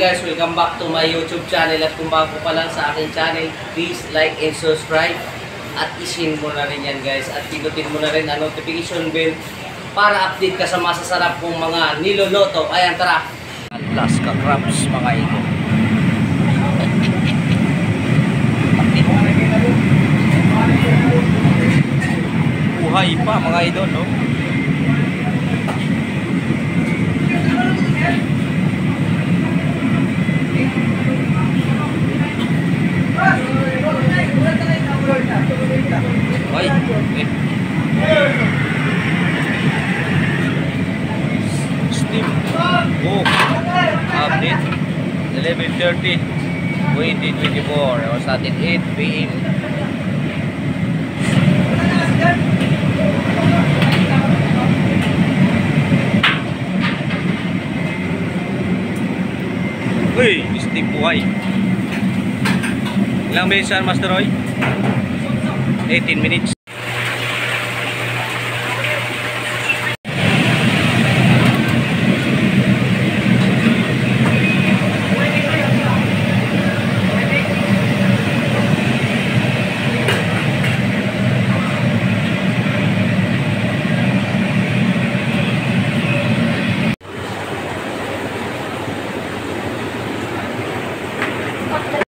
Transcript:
guys, welcome back to my YouTube channel. At kung bago pa lang sa aking channel, please like and subscribe. At isin mo na rin yan guys. At pinutin mo na rin ang notification bell para update ka sa masasarap kong mga niloloto. Ayan, tara! Alaska crabs mga ito. Buhay pa mga idol, no? Ay, steam. Oh, update 11:30 2024. Oras natin 8 PM. Uy, steam buhay. Ilang beses yan, Master Roy? 18 minutes.